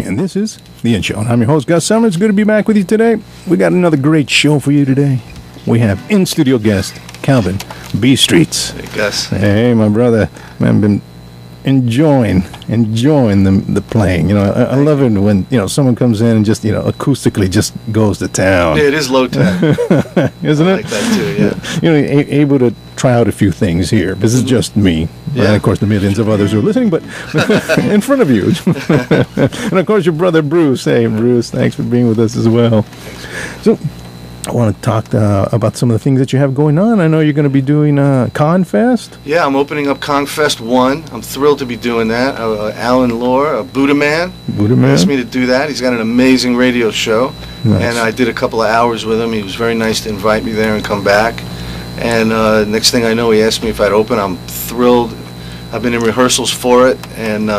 and this is The In Show. And I'm your host, Gus Summers. Good to be back with you today. We got another great show for you today. We have in-studio guest, Calvin B. Streets. Hey, Gus. Hey, my brother. Man, I've been enjoying the playing. You know, I love it when, you know, someone comes in and just, you know, acoustically just goes to town. Yeah, it is low tech. Isn't it? I like that too, yeah. You know, able to try out a few things here. This is just me. Yeah. And, of course, the millions of others who are listening, but in front of you. And, of course, your brother, Bruce. Hey, Bruce, thanks for being with us as well. So, I want to talk about some of the things that you have going on. I know you're going to be doing KongFest. Yeah, I'm opening up KongFest 1. I'm thrilled to be doing that. Alan Lohr, Buddha Man, asked me to do that. He's got an amazing radio show. Nice. And I did a couple of hours with him. He was very nice to invite me there and come back. And next thing I know, he asked me if I'd open. I'm thrilled. I've been in rehearsals for it, and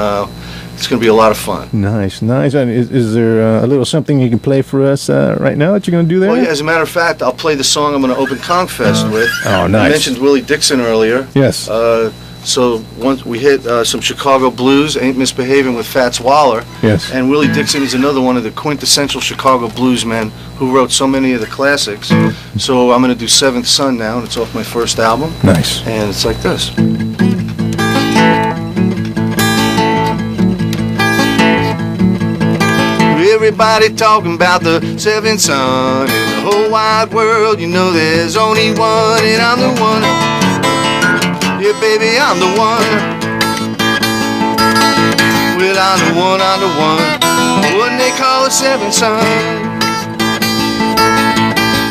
it's going to be a lot of fun. Nice. And is there a little something you can play for us right now that you're going to do there? Well, yeah, as a matter of fact, I'll play the song I'm going to open KongFest with. Oh, nice. I mentioned Willie Dixon earlier. Yes. So once we hit some Chicago blues, Ain't Misbehaving with Fats Waller. Yes. And Willie Dixon is another one of the quintessential Chicago bluesmen who wrote so many of the classics. So I'm going to do Seventh Son now, and it's off my first album. Nice. And it's like this. Everybody talking about the seventh son in the whole wide world. You know there's only one, and I'm the one. Yeah, baby, I'm the one. Well, I'm the one. What they call a seventh son.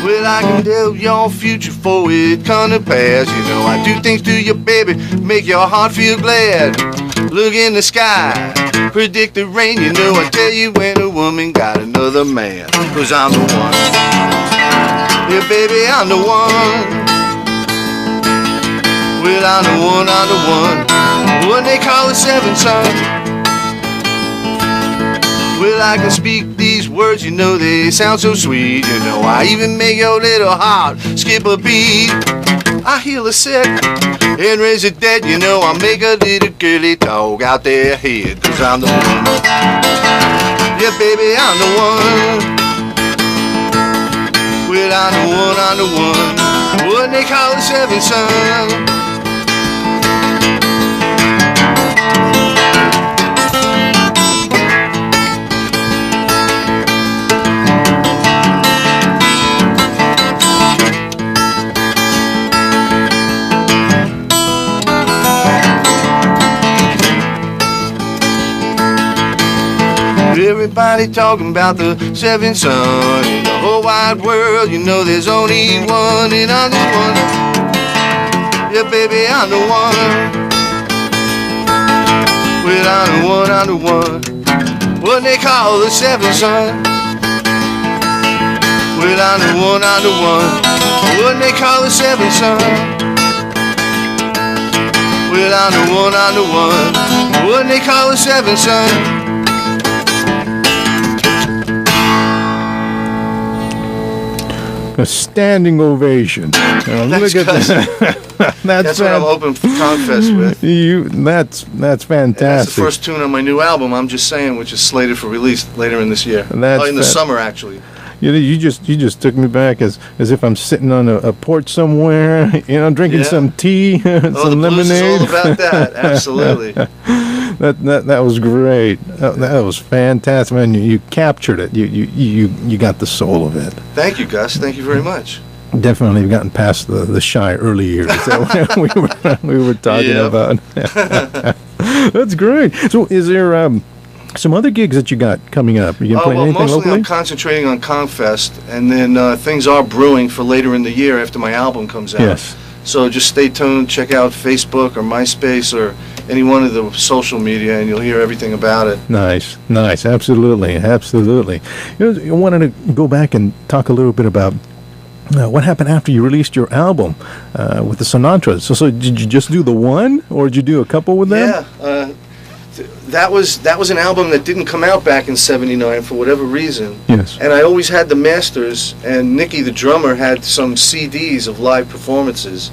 Well, I can tell your future for it come to pass. You know, I do things to you, baby, make your heart feel glad. Look in the sky, predict the rain. You know, I tell you when a woman got another man. 'Cause I'm the one. Yeah, baby, I'm the one. Well, I'm the one. What they call a seventh son. Well, I can speak these words, you know, they sound so sweet. You know, I even make your little heart skip a beat. I heal the sick and raise the dead. You know, I make a little girly dog out their head. 'Cause I'm the one. Yeah, baby, I'm the one. Well, I'm the one. What they call the seventh son. Everybody talking about the seventh son in the whole wide world. You know there's only one, and I'm the one. Yeah, baby, I'm the one. Well, I'm the one. What they call the seventh son. Well, I'm the one. What they call the seventh son. Well, I'm the one. What they call the seventh son. A standing ovation. Look at that. That's what I'm hoping for KongFest with. That's fantastic. That's the first tune on my new album, I'm Just Saying, which is slated for release later in this year. In the summer, actually. You just took me back as if I'm sitting on a porch somewhere, you know, drinking some tea, some lemonade. Blues is all about that. Absolutely. That was great. That was fantastic, man. You captured it. You got the soul of it. Thank you, Gus. Thank you very much. Definitely gotten past the shy early years that we were talking about. That's great. So, is there some other gigs that you got coming up? You can play anything mostly locally? I'm concentrating on KongFest, and then things are brewing for later in the year after my album comes out. Yes. So just stay tuned. Check out Facebook or MySpace or any one of the social media, and you'll hear everything about it. Nice. Absolutely. You know, I wanted to go back and talk a little bit about what happened after you released your album with the Sinatras. So did you just do the one, or did you do a couple with them? Yeah. That was an album that didn't come out back in '79 for whatever reason. Yes. And I always had the masters, and Nicky the drummer had some CDs of live performances.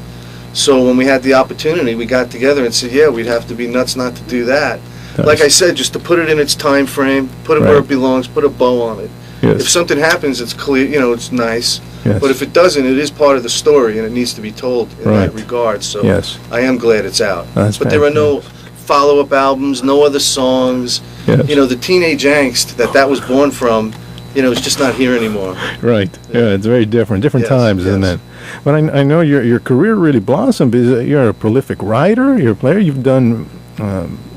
So when we had the opportunity, we got together and said, yeah, we'd have to be nuts not to do that. like I said, just to put it in its time frame, put it where it belongs, put a bow on it. Yes. If something happens, it's clear, it's nice. Yes. But if it doesn't, it is part of the story, and it needs to be told in that regard. So yes. I am glad it's out. That's but there are no follow-up albums, no other songs. Yes. The teenage angst that was born from, it's just not here anymore. Right. Yeah, it's very different. Different times, isn't it? But I know your career really blossomed because you're a prolific writer, you're a player. You've done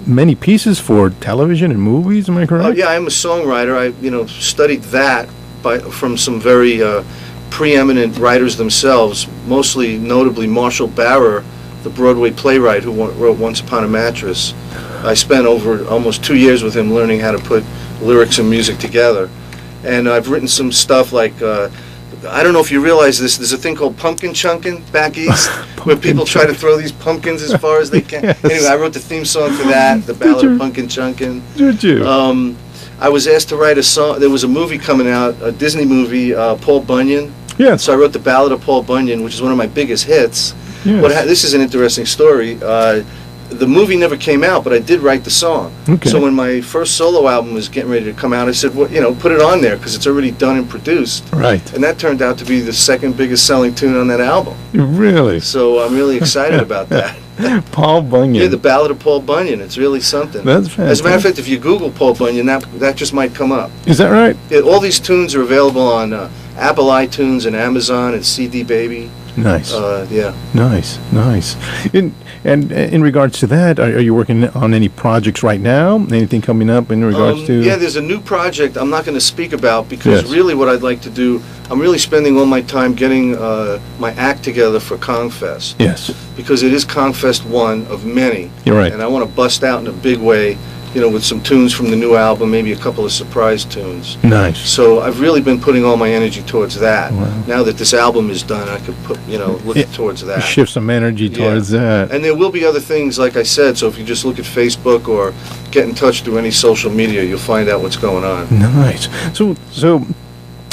many pieces for television and movies, am I correct? Yeah, I'm a songwriter. I studied that from some very preeminent writers themselves, mostly notably Marshall Barrer, the Broadway playwright who wrote Once Upon a Mattress. I spent over almost 2 years with him learning how to put lyrics and music together. And I've written some stuff like, I don't know if you realize this, there's a thing called pumpkin chunkin' back east, where people try to throw these pumpkins as far as they can. Yes. Anyway, I wrote the theme song for that, the Ballad of Pumpkin Chunkin'. Did you? I was asked to write a song. There was a movie coming out, a Disney movie, Paul Bunyan. Yeah. So I wrote the Ballad of Paul Bunyan, which is one of my biggest hits. Yes. This is an interesting story. The movie never came out, but I did write the song. Okay. So when my first solo album was getting ready to come out, I said, well, put it on there because it's already done and produced. Right. And that turned out to be the second biggest selling tune on that album. Really? So I'm really excited about that. Paul Bunyan. Yeah, the Ballad of Paul Bunyan. It's really something. That's fantastic. As a matter of fact, if you Google Paul Bunyan, that just might come up. Is that right? Yeah, all these tunes are available on Apple iTunes and Amazon and CD Baby. Nice. Yeah. Nice. And in regards to that, are you working on any projects right now? Anything coming up in regards to? Yeah, there's a new project I'm not going to speak about because really what I'd like to do, I'm really spending all my time getting my act together for KongFest. Yes. Because it is KongFest 1 of many. You're right. And I want to bust out in a big way, with some tunes from the new album, maybe a couple of surprise tunes. Nice. So I've really been putting all my energy towards that. Wow. Now that this album is done, I could put, look towards that. Shift some energy towards that. And there will be other things, like I said, so if you just look at Facebook or get in touch through any social media, you'll find out what's going on. Nice. So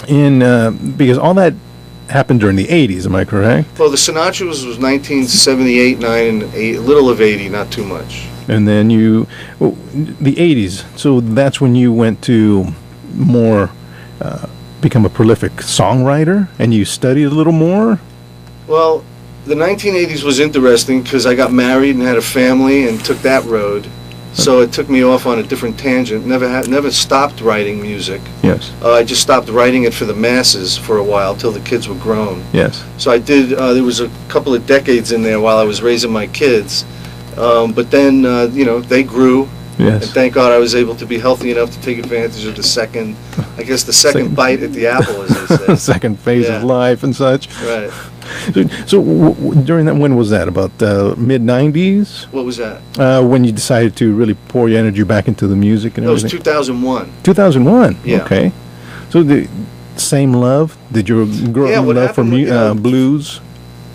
because all that happened during the 80s, am I correct? Well, the Sinatra was 1978, 9, and 8, a little of 80, not too much. And then the 80s, so that's when you went to more become a prolific songwriter and you studied a little more? Well, the 1980s was interesting because I got married and had a family and took that road. So it took me off on a different tangent. Never stopped writing music. Yes. I just stopped writing it for the masses for a while till the kids were grown. Yes. So I did, there was a couple of decades in there while I was raising my kids. But then, they grew. Yes. And thank God I was able to be healthy enough to take advantage of the second bite at the apple, as they say. Second phase of life and such. Right. So during that, when was that? About mid-90s? What was that? When you decided to really pour your energy back into the music and everything? It was 2001. 2001? Yeah. Okay. So the same love? Did you grow up in love for blues?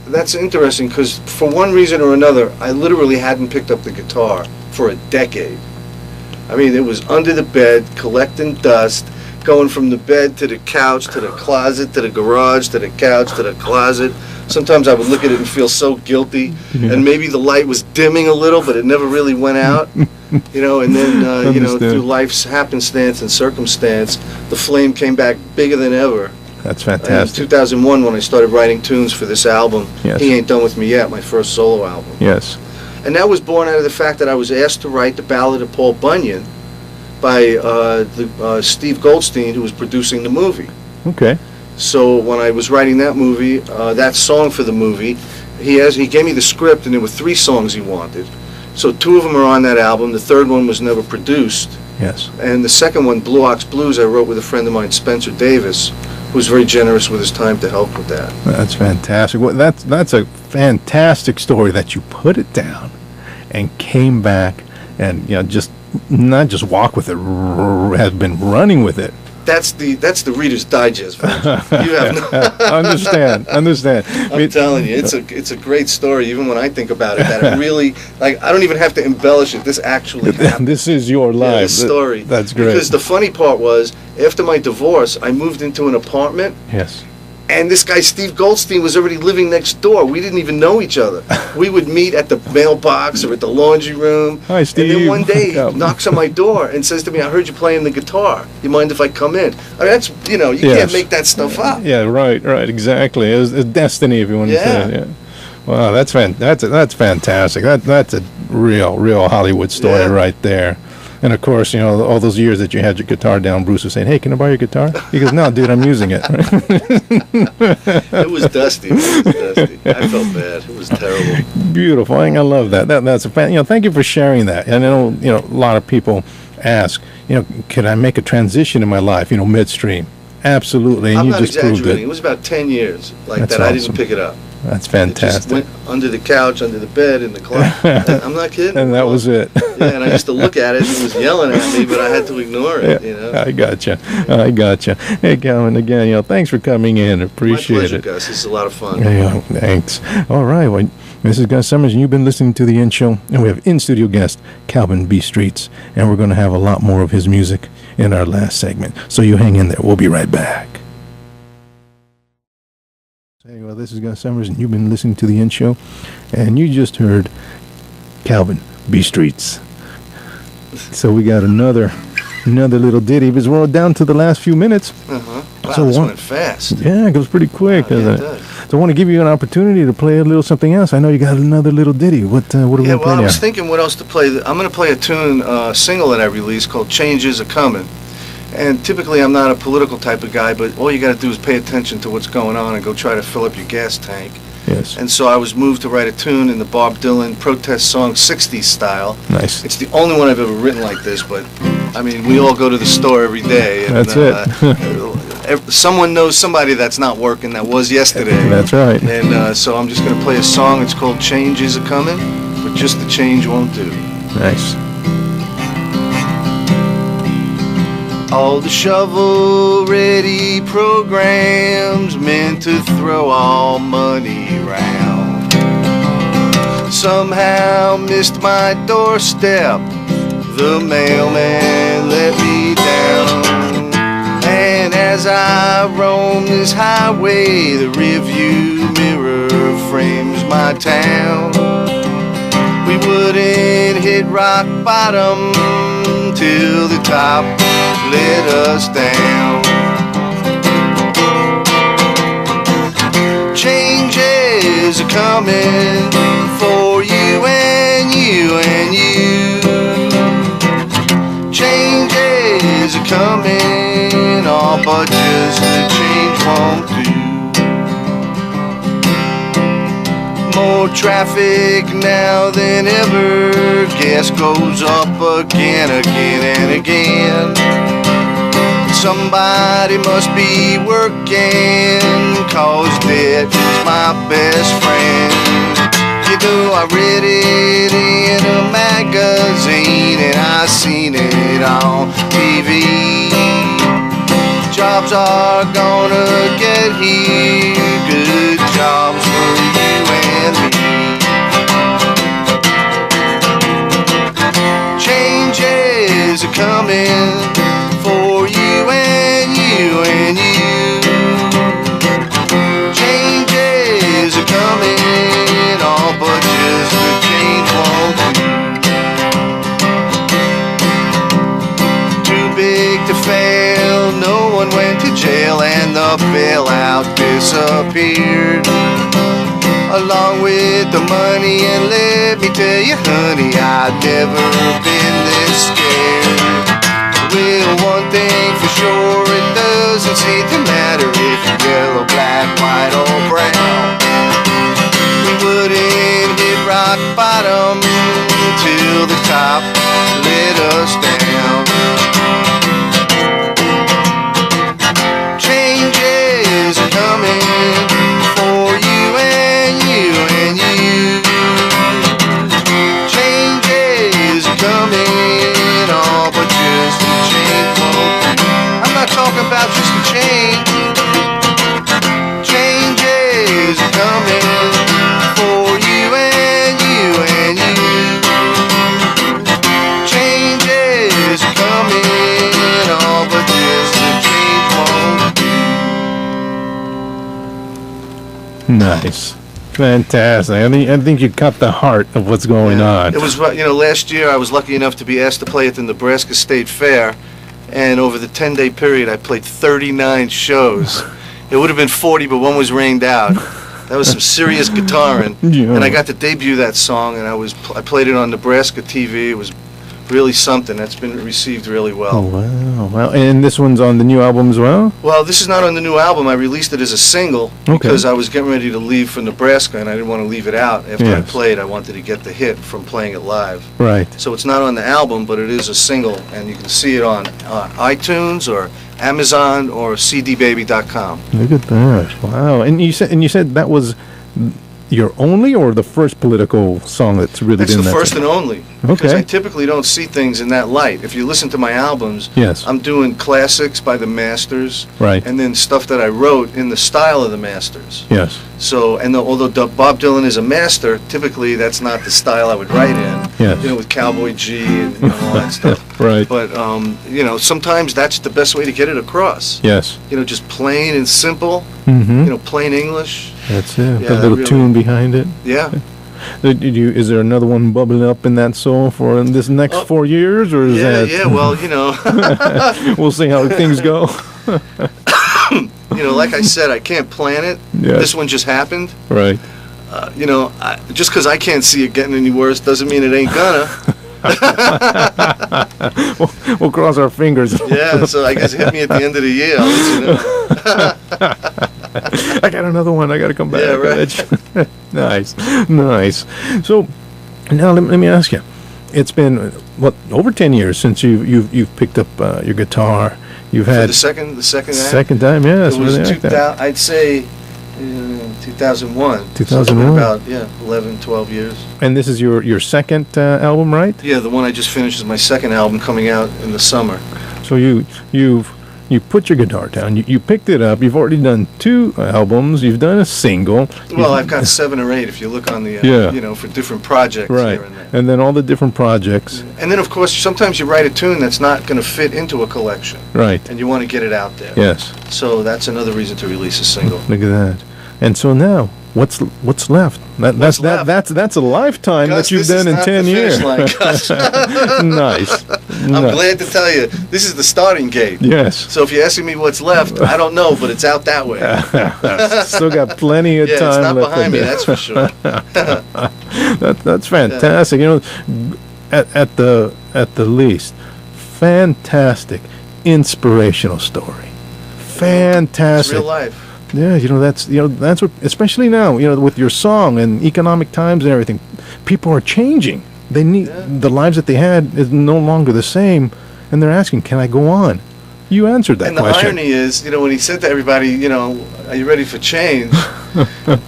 That's interesting because for one reason or another, I literally hadn't picked up the guitar for a decade. I mean, it was under the bed, collecting dust, going from the bed to the couch, to the closet, to the garage, to the couch, to the closet. Sometimes I would look at it and feel so guilty, and maybe the light was dimming a little, but it never really went out. And then, through life's happenstance and circumstance, the flame came back bigger than ever. That's fantastic. In 2001, when I started writing tunes for this album, Yes. He Ain't Done With Me Yet, my first solo album. Yes. And that was born out of the fact that I was asked to write the Ballad of Paul Bunyan by Steve Goldstein, who was producing the movie. Okay. So when I was writing that movie, that song for the movie, he gave me the script, and there were 3 songs he wanted. So 2 of them are on that album. The third one was never produced. Yes. And the second one, Blue Ox Blues, I wrote with a friend of mine, Spencer Davis, who was very generous with his time to help with that. That's fantastic. Well, that's a fantastic story that you put it down and came back and just not just walk with it, have been running with it. That's the Reader's Digest version. You have no understand. I'm telling you, it's a great story. Even when I think about it, that it really, I don't even have to embellish it. This actually happened. This is your life. Yeah, this story. That's great. Because the funny part was, after my divorce, I moved into an apartment. Yes. And this guy, Steve Goldstein, was already living next door. We didn't even know each other. We would meet at the mailbox or at the laundry room. Hi, Steve. And then one day he knocks on my door and says to me, I heard you playing the guitar. You mind if I come in? I mean, that's, you know, you can't make that stuff up. Yeah, right, exactly. It's destiny, if you want to say it. Yeah. Wow, that's fantastic. That's a real Hollywood story right there. And of course, you know, all those years that you had your guitar down, Bruce was saying, "Hey, can I borrow your guitar?" He goes, "No, dude, I'm using it." It was dusty. I felt bad. It was terrible. Beautiful. I love that. That's a fan. You know, thank you for sharing that. And I know, you know, a lot of people ask, you know, can I make a transition in my life, you know, midstream? Absolutely. And I'm you not just proved exaggerating. it. It was about 10 years like That's that. I awesome. didn't pick it up. That's It fantastic. just went under the couch, under the bed, in the closet. I'm not kidding. And that was it. Yeah, and I used to look at it, and it was yelling at me, but I had to ignore it, you know. I gotcha. Hey, Calvin, again, you know, thanks for coming in. Appreciate My pleasure, it. Gus. This is a lot of fun. Yeah, thanks. All right, well, this is Gus Summers, and you've been listening to The In Show, and we have in-studio guest Calvin B. Streets, and we're going to have a lot more of his music in our last segment. So you hang in there. We'll be right back. Hey, well, this is Gus Summers, and you've been listening to The In Show, and you just heard Calvin B. Streets. So we got another little ditty, because we're down to the last few minutes. Wow, So this went fast. Yeah, it goes pretty quick, Yeah, doesn't it it? does. So I want to give you an opportunity to play a little something else. I know you got another little ditty. What are we going to play I now? was thinking what else to play. I'm going to play a tune, single that I released called Changes Are Coming. And typically I'm not a political type of guy, but all you got to do is pay attention to what's going on and go try to fill up your gas tank. Yes. And so I was moved to write a tune in the Bob Dylan protest song 60s style. Nice. It's the only one I've ever written like this, but I mean, we all go to the store every day. And, That's it. Someone knows somebody that's not working that was yesterday. That's right. And so I'm just going to play a song. It's called Changes Are Coming, but just the change won't do. Nice. All the shovel-ready programs meant to throw all money round somehow missed my doorstep. The mailman let me down. And as I roam this highway, the rearview mirror frames my town. We wouldn't hit rock bottom till the top let us down. Changes are coming for you and you and you. Changes are coming, all but just the change won't do. More traffic now than ever, gas goes up again and again. Somebody must be working, cause debt is my best friend. You know, I read it in a magazine and I seen it on TV. Jobs are gonna get here, good jobs for you and me. Changes are coming for you and you and you. Changes are coming, all but just the change won't do. Too big to fail, no one went to jail, and the bailout disappeared along with the money. And let me tell you, honey, I've never been this scared. Well, one thing for sure, it doesn't seem to matter if you're yellow, black, white, or brown. We wouldn't hit rock bottom till the top let us down. Changes are coming for you and you and you. Changes are coming, all but just the change won't do. I'm not talking about just the change. Changes are coming for you and you and you. Nice. Fantastic. I think you caught the heart of what's going on. It was, last year I was lucky enough to be asked to play at the Nebraska State Fair, and over the 10-day period I played 39 shows. It would have been 40, but one was rained out. That was some serious guitaring, and I got to debut that song, and I played it on Nebraska TV. It was really something. That's been received really well. Oh, wow. Well, and this one's on the new album as well? Well, this is not on the new album. I released it as a single because I was getting ready to leave for Nebraska, and I didn't want to leave it out. After I played, I wanted to get the hit from playing it live. Right. So it's not on the album, but it is a single, and you can see it on iTunes or Amazon or cdbaby.com. Look at that. Wow. And you said that was your only or the first political song that's really That's been the first and only. Because Okay. I typically don't see things in that light. If you listen to my albums, Yes. I'm doing classics by the masters, Right. and then stuff that I wrote in the style of the masters. Yes. So, although Bob Dylan is a master, typically that's not the style I would write in. Yes. With Cowboy G and all that stuff. Right. But sometimes that's the best way to get it across. Yes. Just plain and simple. Mm-hmm. Plain English. That's it. Yeah, The little really. tune behind it. Yeah. Is there another one bubbling up in that soul for this next 4 years, or is that? Yeah. Well, We'll see how things go. Like I said, I can't plan it. Yes. This one just happened. Right. Just because I can't see it getting any worse doesn't mean it ain't gonna. We'll cross our fingers. Yeah, so I guess hit me at the end of the year. I'll let you know. I got another one. I got to come back. Yeah, right. Nice. So now let me ask you. It's been over 10 years since you've picked up your guitar. You've For had the second act? second time. Yes. It was really like that. 2000. I'd say 2001. 2001. So it's been about 11, 12 years. And this is your second album, right? Yeah, the one I just finished is my second album coming out in the summer. So you put your guitar down. You picked it up. You've already done 2 albums. You've done a single. Well, I've got 7 or 8 if you look on the for different projects Right. here and there. And then all the different projects. And then of course sometimes you write a tune that's not going to fit into a collection, Right. and you want to get it out there. Yes. So that's another reason to release a single. Look at that. And so now, what's left? What's left? That's a lifetime Gus, that you've this is done in not 10 the years. finish line, Gus. Nice. I'm glad to tell you, this is the starting gate. Yes. So if you're asking me what's left, I don't know, but it's out that way. Still got plenty of Yeah, it's time not left. behind me, in there. that's for sure. That's fantastic. At the least, fantastic, inspirational story. Fantastic. It's real life. Yeah, that's what, especially now, with your song and economic times and everything, people are changing. They need the lives that they had is no longer the same, and they're asking, "Can I go on?" You answered that And the question. irony is, when he said to everybody, are you ready for change?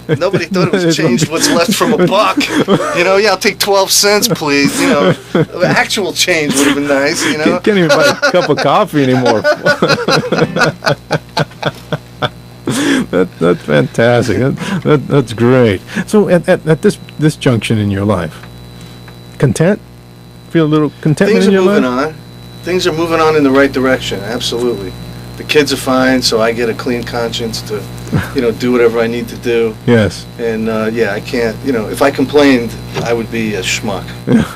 Nobody thought it was changed what's left from a buck. I'll take 12 cents, please. Actual change would have been nice, Can't even buy a cup of coffee anymore. That's fantastic. That's great. So at this junction in your life, content? Feel a little contentment Things in are your moving life? on. Things are moving on in the right direction, absolutely. The kids are fine, so I get a clean conscience to, do whatever I need to do. Yes. And, I can't, if I complained, I would be a schmuck.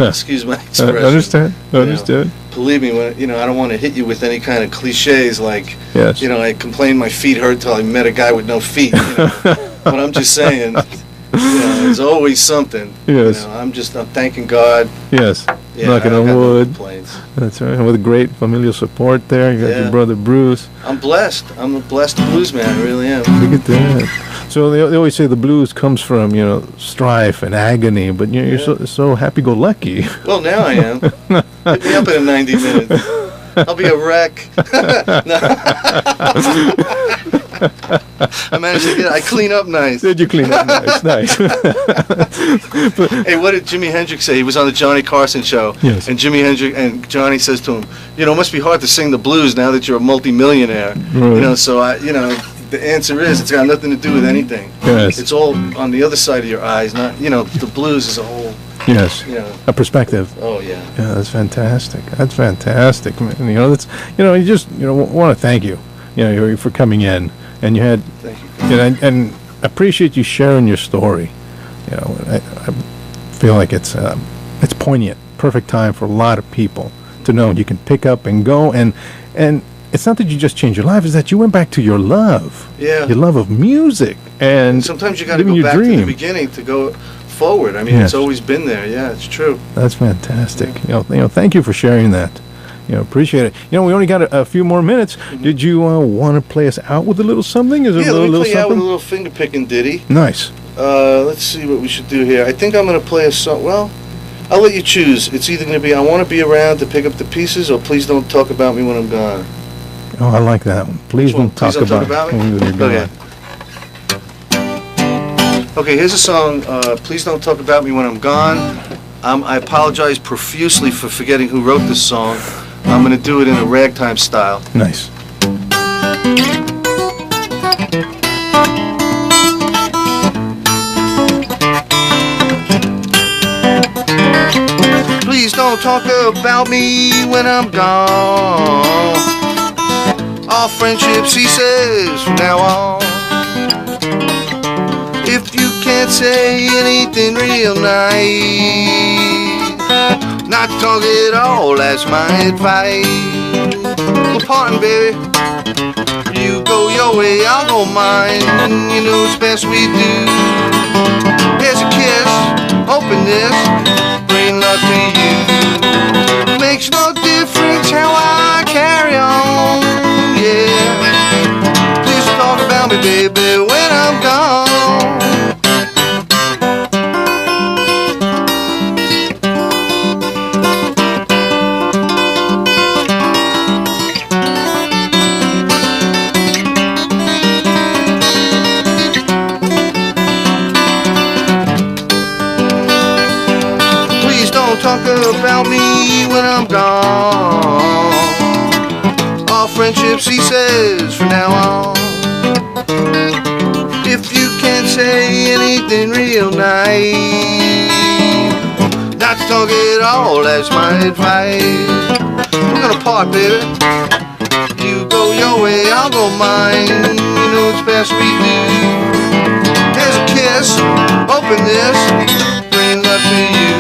Excuse my expression. Understand. Believe me, when I don't want to hit you with any kind of cliches like, Yes. I complained my feet hurt till I met a guy with no feet. But I'm just saying, there's always something. Yes. I'm thanking God. Yes. Yeah, Knocking I on got no wood. complaints. That's right. With great familial support there. You got Yeah. your brother Bruce. I'm blessed. I'm a blessed bluesman. I really am. Look at that. So they always say the blues comes from, strife and agony, but you're so happy-go-lucky. Well, now I am. Hit me up in 90 minutes. I'll be a wreck. I managed to I clean up nice. Did you clean up nice? Nice. Hey, what did Jimi Hendrix say? He was on the Johnny Carson show. Yes. And Johnny says to him, it must be hard to sing the blues now that you're a multimillionaire. Right. So the answer is it's got nothing to do with anything. Yes. It's all on the other side of your eyes, not, the blues is a whole, Yes. A perspective. oh yeah. Yeah, that's fantastic. That's fantastic. Man, that's you just want to thank you. For coming in, and you had Thank you. and appreciate you sharing your story. You know, I feel like it's poignant, perfect time for a lot of people to know you can pick up and go, and it's not that you just changed your life; it's that you went back to your love, your love of music, and sometimes you got to go back to the beginning to go forward. I mean, it's always been there. Yeah, it's true. That's fantastic. Yeah. You know, thank you for sharing that. You know, appreciate it. You know, we only got a few more minutes. Mm-hmm. Did you want to play us out with a little something? Is there let me play you out with a little finger picking ditty. Nice. Let's see what we should do here. I think I'm going to play a song. Well, I'll let you choose. It's either going to be I Want to Be Around to Pick Up the Pieces or Please Don't Talk About Me When I'm Gone. Oh, I like that one. Please don't talk about me when you're gone. Okay, here's a song, Please Don't Talk About Me When I'm Gone. I apologize profusely for forgetting who wrote this song. I'm going to do it in a ragtime style. Nice. Please don't talk about me when I'm gone. All friendship ceases from now on. If you can't say anything real nice, not to talk at all, that's my advice. We're parting, baby. You go your way, I'll go mine. You know it's best we do. Here's a kiss, open this, bring love to you. Makes no difference how I carry on, yeah. Please talk about me, baby, when I'm gone. Talk about me when I'm gone. All friendship ceases from now on. If you can't say anything real nice, not to talk at all, that's my advice. We're gonna part, baby. You go your way, I'll go mine. You know it's best we do. Here's a kiss, open this, bring love to you.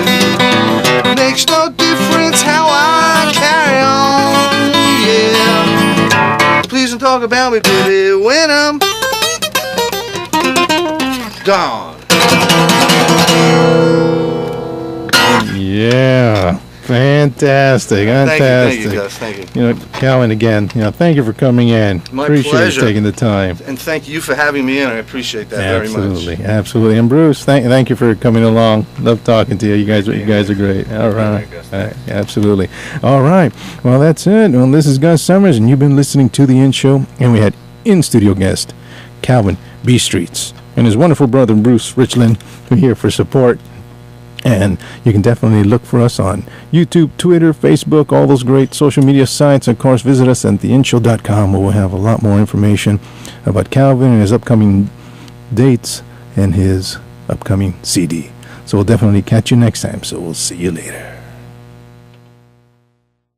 Makes no difference how I carry on, yeah. Please don't talk about me, baby, when I'm gone. Yeah. Fantastic. Thank you, Gus. Thank you. You know, Calvin, again, thank you for coming in. My appreciate pleasure. You taking the time. And thank you for having me in. I appreciate that very much. Absolutely. And Bruce, thank you for coming along. Love talking to you. You guys are great. All right. Absolutely. All right. Well, that's it. Well, this is Gus Summers, and you've been listening to The In Show, and we had in-studio guest Calvin B. Streets and his wonderful brother Bruce Richland, who are here for support. And you can definitely look for us on YouTube, Twitter, Facebook, all those great social media sites. Of course, visit us at theinshow.com, where we'll have a lot more information about Calvin and his upcoming dates and his upcoming CD. So we'll definitely catch you next time. So we'll see you later.